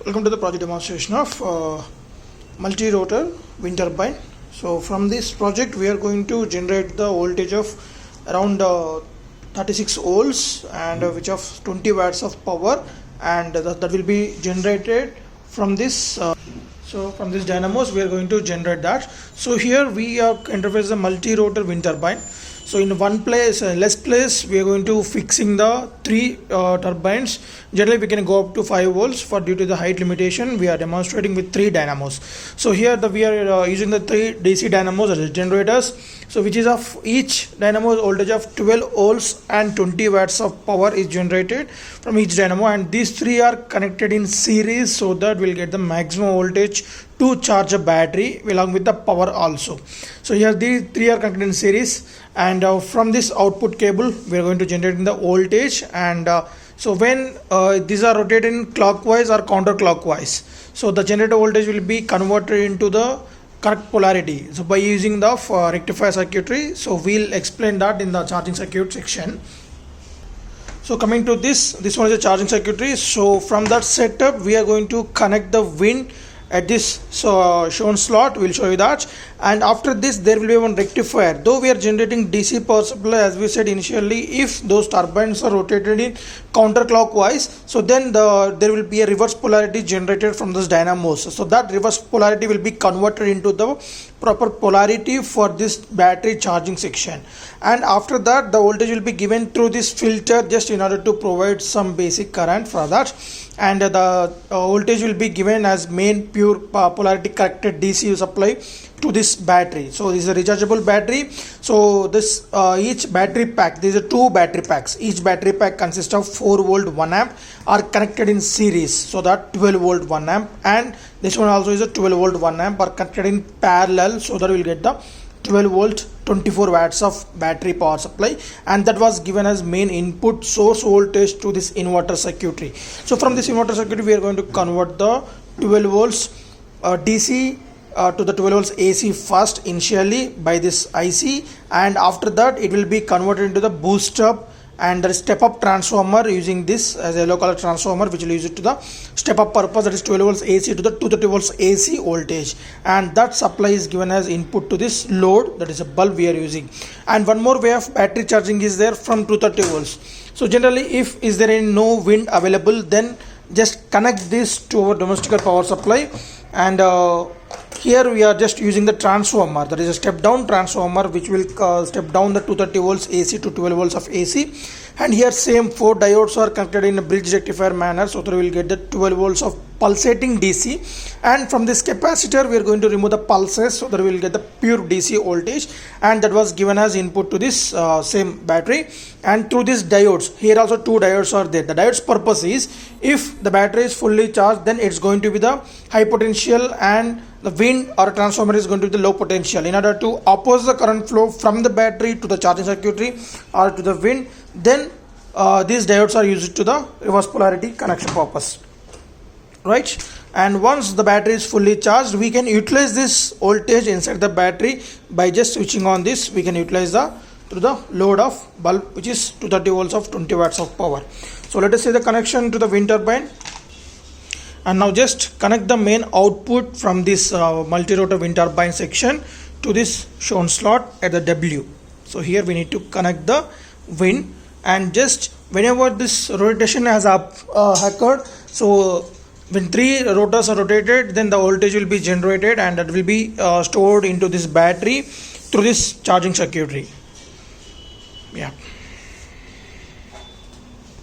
Welcome to the project demonstration of multi-rotor wind turbine. So from this project we are going to generate the voltage of around 36 volts and which of 20 watts of power, and that will be generated from this so from this dynamos we are going to generate that. So here we are interface a multi-rotor wind turbine. So in one place, less place, we are going to fixing the three turbines. Generally we can go up to 5 volts, for due to the height limitation we are demonstrating with 3 dynamos. So here we are using the 3 DC dynamos as generators, so which is of each dynamo voltage of 12 volts and 20 watts of power is generated from each dynamo, and these 3 are connected in series so that we'll get the maximum voltage to charge a battery along with the power also. So here these 3 are connected in series, and from this output cable we are going to generate in the voltage, and so when these are rotated in clockwise or counterclockwise, so the generator voltage will be converted into the correct polarity, so by using the rectifier circuitry. So we'll explain that in the charging circuit section. So coming to this one is a charging circuitry. So from that setup we are going to connect the wind at this shown slot. We'll show you that, and after this there will be one rectifier. Though we are generating DC power supply, as we said initially, if those turbines are rotated in counterclockwise, so then there will be a reverse polarity generated from those dynamos. So that reverse polarity will be converted into the proper polarity for this battery charging section, and after that the voltage will be given through this filter just in order to provide some basic current for that, and the voltage will be given as main pure polarity corrected DC supply to this battery. So this is a rechargeable battery. So this each battery pack, these are 2 battery packs. Each battery pack consists of 4 volt 1 amp are connected in series, so that 12 volt 1 amp, and this one also is a 12 volt 1 amp are connected in parallel, so that we will get the 12 volt 24 watts of battery power supply, and that was given as main input source voltage to this inverter circuitry. So from this inverter circuitry we are going to convert the 12 volts DC to the 12 volts AC first initially by this IC, and after that it will be converted into the boost up and the step up transformer using this as a yellow color transformer, which will use it to the step up purpose, that is 12 volts AC to the 230 volts AC voltage, and that supply is given as input to this load, that is a bulb we are using. And one more way of battery charging is there from 230 volts. So generally if is there any no wind available, then just connect this to our domestic power supply, and here we are just using the transformer, that is a step down transformer, which will step down the 230 volts AC to 12 volts of AC, and here same 4 diodes are connected in a bridge rectifier manner, so that we will get the 12 volts of pulsating DC, and from this capacitor we are going to remove the pulses, so that we will get the pure DC voltage, and that was given as input to this same battery. And through these diodes, here also 2 diodes are there. The diodes purpose is, if the battery is fully charged, then it's going to be the high potential, and the wind or transformer is going to be the low potential. In order to oppose the current flow from the battery to the charging circuitry or to the wind, then these diodes are used to the reverse polarity connection purpose, right? And once the battery is fully charged, we can utilize this voltage inside the battery by just switching on this. We can utilize through the load of bulb, which is 230 volts of 20 watts of power. So let us see the connection to the wind turbine. And now just connect the main output from this multi-rotor wind turbine section to this shown slot at the W. So here we need to connect the wind, and just whenever this rotation has occurred, so when 3 rotors are rotated, then the voltage will be generated, and that will be stored into this battery through this charging circuitry. Yeah.